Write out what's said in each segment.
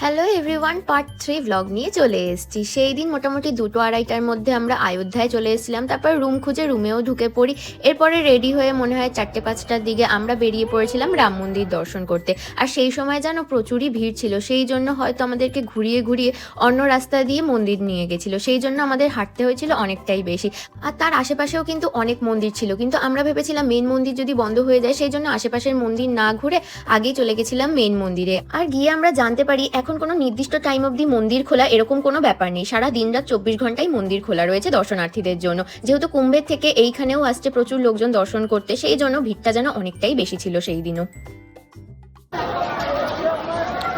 Hello everyone, part 3 blog নিয়ে চলে এসেছি। সেই দিন মোটামুটি 2টো-2:30টার মধ্যে আমরা অযোধ্যায় চলে এসেছিলাম। তারপর রুম খুঁজে রুমেও ঢুকে পড়ি। এরপরে রেডি হয়ে মনে হয় 4টে-5টার দিকে আমরা বেরিয়ে পড়েছিলাম রাম মন্দির দর্শন করতে। আর সেই সময় যেন প্রচুরই ভিড় ছিল, সেই জন্য হয়তো আমাদেরকে ঘুরিয়ে ঘুরিয়ে অন্য রাস্তা দিয়ে মন্দির নিয়ে গেছিলো, সেই জন্য আমাদের হাঁটতে হয়েছিল অনেকটাই বেশি। আর তার আশেপাশেও কিন্তু অনেক মন্দির ছিল, কিন্তু আমরা ভেবেছিলাম মেন মন্দির যদি বন্ধ হয়ে যায়, সেই জন্য আশেপাশের মন্দির না ঘুরে আগেই চলে গেছিলাম মেন মন্দিরে। আর গিয়ে আমরা জানতে পারি এখন কোনো নির্দিষ্ট টাইম অবধি মন্দির খোলা এরকম কোনো ব্যাপার নেই, সারা দিন রাত 24 ঘন্টাই মন্দির খোলা রয়েছে দর্শনার্থীদের জন্য। যেহেতু কুম্ভের থেকে এইখানেও আসছে প্রচুর লোকজন দর্শন করতে, সেই জন্য ভিড়টা যেন অনেকটাই বেশি ছিল সেই দিনও।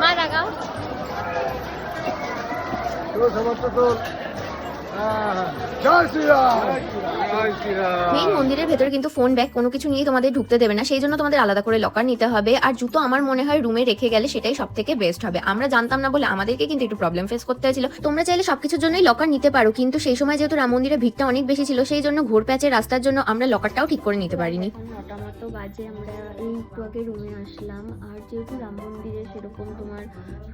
মা লাগাও মেইন মন্দিরের ভেতরে কিন্তু ফোন ব্যাগ কোনো কিছু নিয়ে তোমাদের ঢুকতে দেবে না, সেই জন্য তোমাদের আলাদা করে লকার নিতে হবে। আর জুতো আমার মনে হয় রুমে রেখে গেলে সেটাই সব থেকে বেস্ট হবে। আমরা জানতাম না বলে আমাদেরকে কিন্তু একটু প্রবলেম ফেস করতে হয়েছিল। তোমরা চাইলে সবকিছুর জন্যই লকার নিতে পারো, কিন্তু সেই সময় যেহেতু রাম মন্দিরের ভিড়টা অনেক বেশি ছিল, সেই জন্য ঘোর প্যাচের রাস্তার জন্য আমরা লকারটাও ঠিক করে নিতে পারিনি। 9টা মতো বাজে, আমরা এই একটু আগে রুমে আসলাম। আর যেহেতু রাম মন্দিরে সেরকম তোমার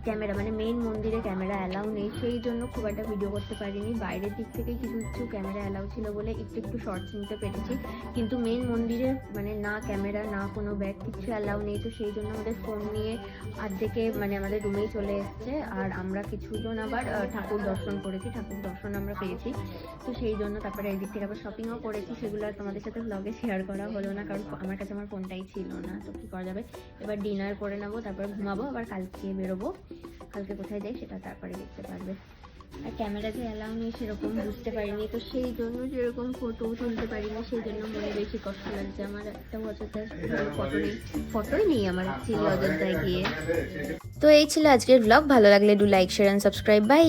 ক্যামেরা মানে মেইন মন্দিরে ক্যামেরা অ্যালাউ নেই, সেই জন্য খুব একটা ভিডিও করতে পারিনি। বাইরের দিক থেকে কিছু কিছু ক্যামেরা অ্যালাউ ছিল বলে একটু একটু শর্টস নিতে পেরেছি, কিন্তু মেইন মন্দিরে মানে না ক্যামেরা না কোনো ব্যাগ কিছু অ্যালাউ নেই। তো সেই জন্য আমাদের ফোন নিয়ে আর্ধেকে মানে আমাদের রুমেই চলে এসছে। আর আমরা কিছুজন আবার ঠাকুর দর্শন করেছি, ঠাকুর দর্শন আমরা পেয়েছি। তো সেই জন্য তারপরে এই দিক থেকে আবার শপিংও করেছি, সেগুলো আর তোমাদের সাথে ব্লগে শেয়ার করা হলো না, কারণ আমার কাছে আমার ফোনটাই ছিল না। তো কী করা যাবে, এবার ডিনার করে নেবো, তারপর ঘুমাবো, আবার কালকে বেরোবো। কালকে কোথায় যাই সেটা তারপরে দেখতে পারবে। আর ক্যামেরা যে অ্যালাউ নেই সেরকম বুঝতে পারিনি, তো সেই জন্য যেরকম ফটো তুলতে পারিনি, সেই জন্য মনে বেশি কষ্ট লাগছে। আমার একটা অযোধ্যায় ফটোই নেই আমার অ্যাকচুয়ালি অযোধ্যায় গিয়ে। তো এই ছিল আজকের ব্লগ। ভালো লাগলে do like, share and subscribe. By.